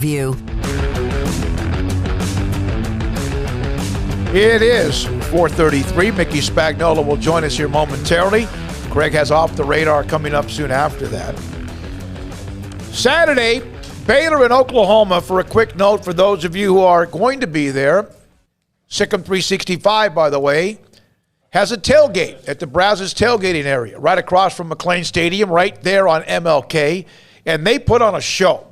View. It is 4:33. Mickey Spagnola will join us here momentarily. Greg has Off the Radar coming up soon after that. Saturday, Baylor in Oklahoma. For a quick note for those of you who are going to be there, Sikkim 365, by the way, has a tailgate at the Brazos tailgating area right across from McLean Stadium, right there on MLK, and they put on a show.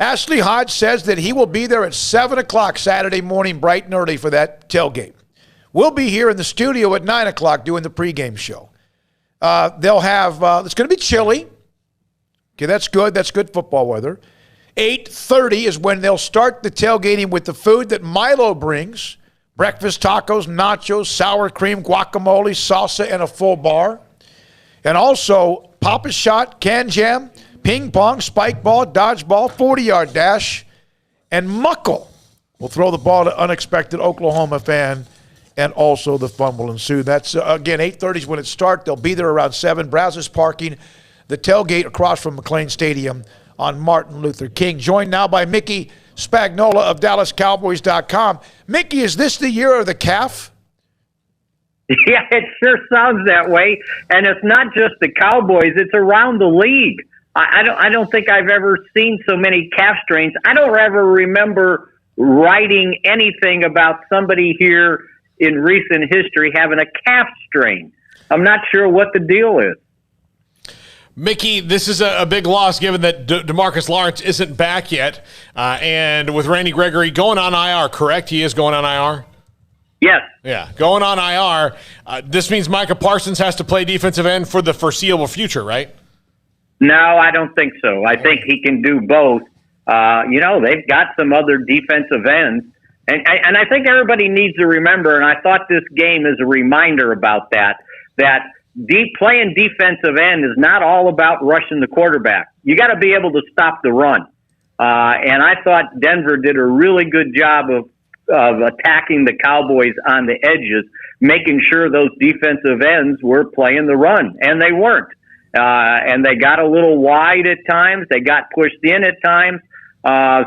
Ashley Hodge says that he will be there at 7 o'clock Saturday morning, bright and early, for that tailgate. We'll be here in the studio at 9 o'clock doing the pregame show. They'll have, it's going to be chilly. Okay, that's good. That's good football weather. 8:30 is when they'll start the tailgating with the food that Milo brings. Breakfast tacos, nachos, sour cream, guacamole, salsa, and a full bar. And also Papa Shot, Can Jam, ping pong, spike ball, dodgeball, 40-yard dash, and Muckle will throw the ball to unexpected Oklahoma fan, and also the fun will ensue. That's, again, 8:30 is when it starts. They'll be there around 7. Brazos parking, the tailgate across from McLean Stadium on Martin Luther King. Joined now by Mickey Spagnola of DallasCowboys.com. Mickey, is this the year of the calf? Yeah, it sure sounds that way. And it's not just the Cowboys, it's around the league. I don't think I've ever seen so many calf strains. I don't ever remember writing anything about somebody here in recent history having a calf strain. I'm not sure what the deal is. Mickey, this is a big loss given that DeMarcus Lawrence isn't back yet. And with Randy Gregory going on IR, correct? He is going on IR? Yes. Yeah, going on IR. This means Micah Parsons has to play defensive end for the foreseeable future, right? No, I don't think so. I think he can do both. They've got some other defensive ends. And I think everybody needs to remember, and I thought this game is a reminder about that playing defensive end is not all about rushing the quarterback. You got to be able to stop the run. And I thought Denver did a really good job of attacking the Cowboys on the edges, making sure those defensive ends were playing the run, and they weren't. And they got a little wide at times. They got pushed in at times. I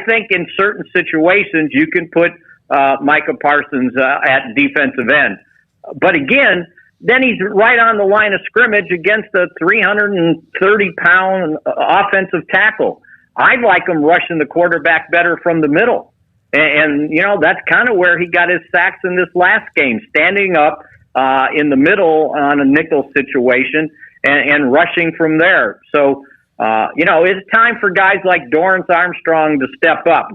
think in certain situations you can put Micah Parsons at defensive end. But again, then he's right on the line of scrimmage against a 330-pound offensive tackle. I'd like him rushing the quarterback better from the middle. And that's kind of where he got his sacks in this last game, standing up in the middle on a nickel situation and rushing from there. So, it's time for guys like Dorrance Armstrong to step up,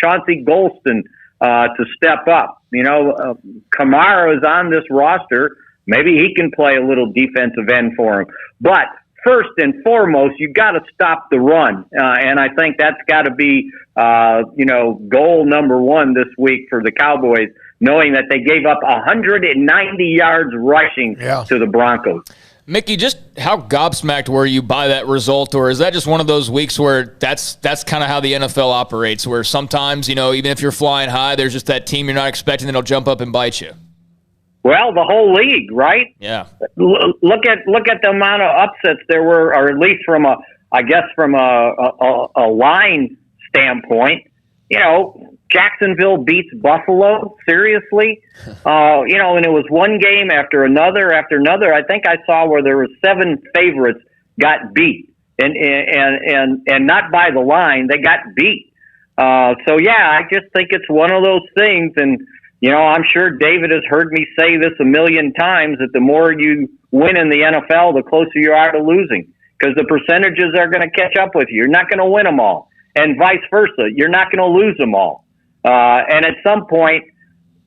Chauncey Golston to step up. Kamara is on this roster. Maybe he can play a little defensive end for him. But first and foremost, you got to stop the run. And I think that's got to be, goal number one this week for the Cowboys, knowing that they gave up 190 yards rushing to the Broncos. Mickey, just how gobsmacked were you by that result, or is that just one of those weeks where that's kind of how the NFL operates, where sometimes, even if you're flying high, there's just that team you're not expecting that'll jump up and bite you? Well, the whole league, right? Yeah. Look at the amount of upsets there were, or at least from a line standpoint. Jacksonville beats Buffalo. Seriously, and it was one game after another. I think I saw where there were 7 favorites got beat, and not by the line. They got beat. I just think it's one of those things. And I'm sure David has heard me say this a million times, that the more you win in the NFL, the closer you are to losing, because the percentages are going to catch up with you. You're not going to win them all, and vice versa. You're not going to lose them all. And at some point,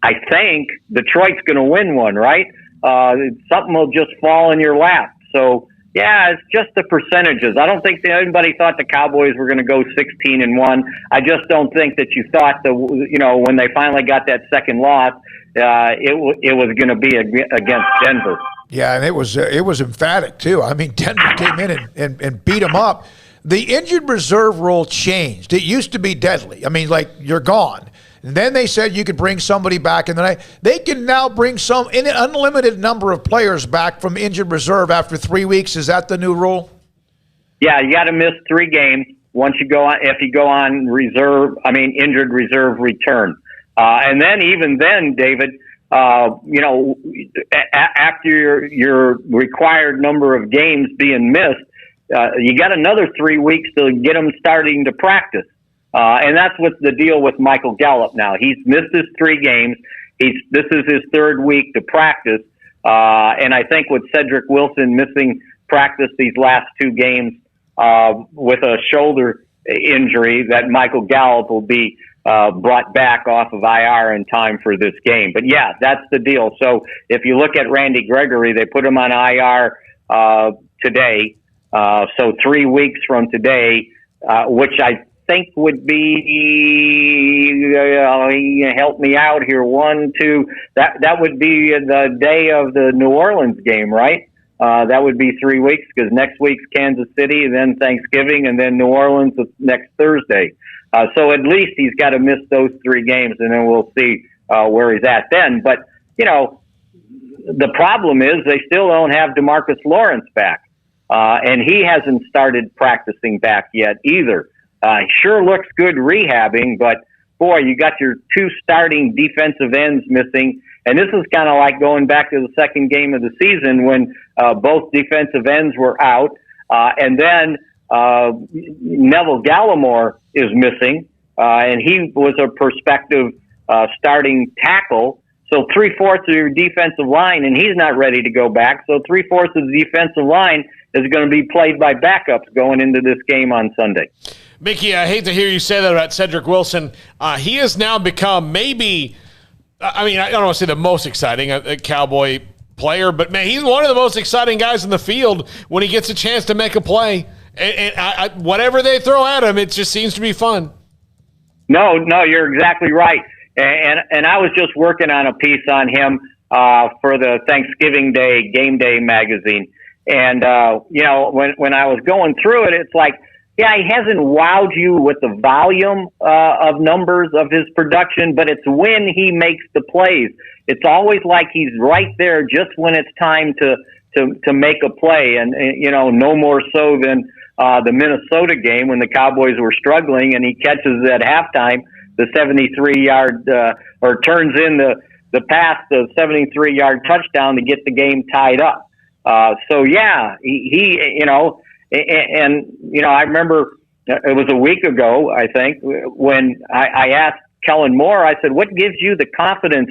I think Detroit's going to win one, right? Something will just fall in your lap. So, it's just the percentages. I don't think that anybody thought the Cowboys were going to go 16-1. I just don't think that you thought when they finally got that second loss, it was going to be against Denver. Yeah, and it was emphatic too. I mean, Denver came in and beat them up. The injured reserve rule changed. It used to be deadly. I mean, like, you're gone. And then they said you could bring somebody back in the night. They can now bring an unlimited number of players back from injured reserve after 3 weeks. Is that the new rule? Yeah, you got to miss 3 games. once you go on, if you go on injured reserve return. And then even then, David, after your required number of games being missed, you got another 3 weeks to get them starting to practice. And that's what's the deal with Michael Gallup now. He's missed his 3 games. This is his 3rd week to practice. And I think with Cedric Wilson missing practice these last 2 games with a shoulder injury, that Michael Gallup will be brought back off of IR in time for this game. But yeah, that's the deal. So if you look at Randy Gregory, they put him on IR today. So 3 weeks from today, which I think would be, help me out here, 1, 2, that would be the day of the New Orleans game, right? That would be 3 weeks, because next week's Kansas City, and then Thanksgiving, and then New Orleans next Thursday. So at least he's got to miss those 3 games, and then we'll see where he's at then. But, the problem is they still don't have DeMarcus Lawrence back, and he hasn't started practicing back yet either. Sure looks good rehabbing, but, boy, you got your 2 starting defensive ends missing. And this is kind of like going back to the second game of the season when both defensive ends were out. And then Neville Gallimore is missing, and he was a prospective starting tackle. So 3/4 of your defensive line, and he's not ready to go back. So 3/4 of the defensive line is going to be played by backups going into this game on Sunday. Mickey, I hate to hear you say that about Cedric Wilson. He has now become maybe, I don't want to say the most exciting Cowboy player, but, man, he's one of the most exciting guys in the field when he gets a chance to make a play. And whatever they throw at him, it just seems to be fun. No, you're exactly right. And I was just working on a piece on him for the Thanksgiving Day Game Day magazine. And, when I was going through it, it's like, yeah, he hasn't wowed you with the volume of numbers of his production, but it's when he makes the plays. It's always like he's right there just when it's time to make a play. And no more so than the Minnesota game when the Cowboys were struggling, and he catches at halftime the 73-yard or turns in the pass, the 73-yard touchdown to get the game tied up. So yeah, he I remember it was a week ago, I think, when I asked Kellen Moore, I said, what gives you the confidence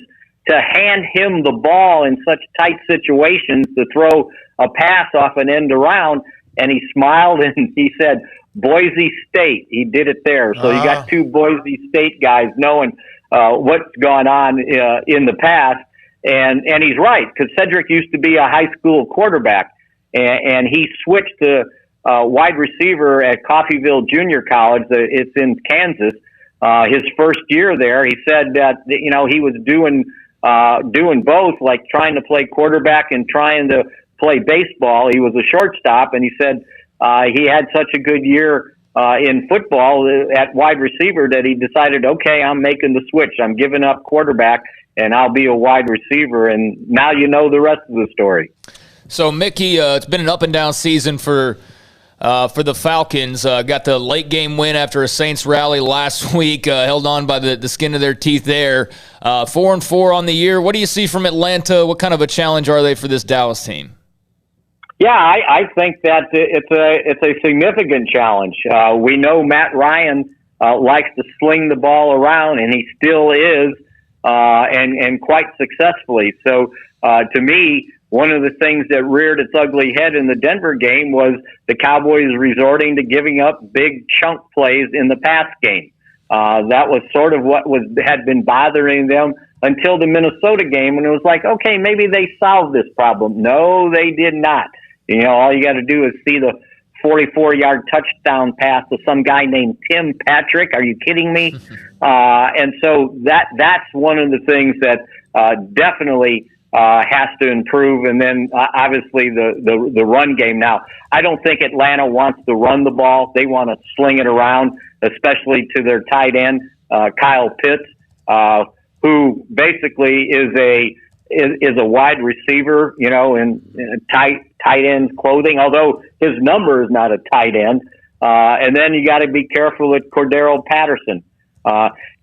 to hand him the ball in such tight situations to throw a pass off an end around? And he smiled and he said, Boise State. He did it there. So you got 2 Boise State guys knowing what's gone on in the past. And he's right, because Cedric used to be a high school quarterback, and he switched to wide receiver at Coffeyville Junior College. It's in Kansas. His first year there, he said that he was doing both, like trying to play quarterback and trying to play baseball. He was a shortstop, and he said he had such a good year in football at wide receiver that he decided, okay, I'm making the switch. I'm giving up quarterback, and I'll be a wide receiver. And now you know the rest of the story. So, Mickey, it's been an up-and-down season for the Falcons. Got the late game win after a Saints rally last week, held on by the skin of their teeth there. 4-4 on the year. What do you see from Atlanta? What kind of a challenge are they for this Dallas team? Yeah, I think that it's a significant challenge. We know Matt Ryan likes to sling the ball around, and he still is, and quite successfully. So, to me, one of the things that reared its ugly head in the Denver game was the Cowboys resorting to giving up big chunk plays in the pass game. That was sort of what had been bothering them until the Minnesota game, when it was like, okay, maybe they solved this problem. No, they did not. All you got to do is see the 44-yard touchdown pass to some guy named Tim Patrick. Are you kidding me? And so that's one of the things that definitely has to improve. And then obviously the run game. Now, I don't think Atlanta wants to run the ball. They want to sling it around, especially to their tight end, Kyle Pitts, who basically is a wide receiver, in tight end clothing, although his number is not a tight end. And then you got to be careful with Cordero Patterson.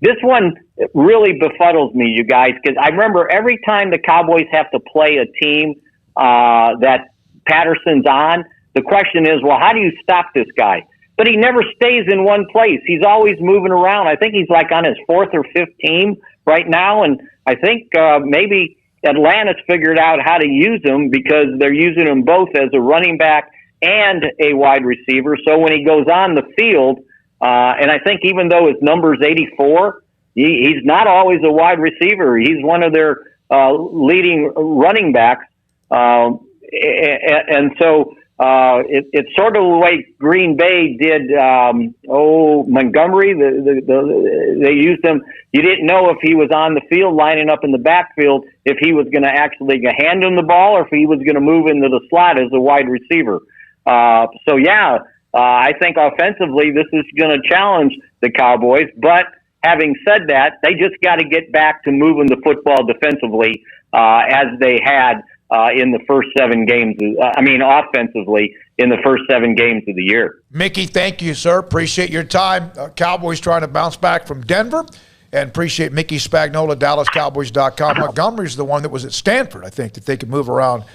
This one really befuddles me, you guys, because I remember every time the Cowboys have to play a team that Patterson's on, the question is, well, how do you stop this guy? But he never stays in one place. He's always moving around. I think he's like on his 4th or 5th team right now, and I think maybe Atlanta's figured out how to use him because they're using him both as a running back and a wide receiver. So when he goes on the field, and I think even though his number's 84, he's not always a wide receiver. He's one of their leading running backs. And so it's sort of the way Green Bay did Montgomery. They used him. You didn't know if he was on the field lining up in the backfield, if he was going to actually hand him the ball or if he was going to move into the slot as a wide receiver. I think offensively this is going to challenge the Cowboys. But having said that, they just got to get back to moving the football defensively as they had in the first 7 games. Offensively in the first 7 games of the year. Mickey, thank you, sir. Appreciate your time. Cowboys trying to bounce back from Denver. And appreciate Mickey Spagnola, DallasCowboys.com. Montgomery's the one that was at Stanford, I think, that they could move around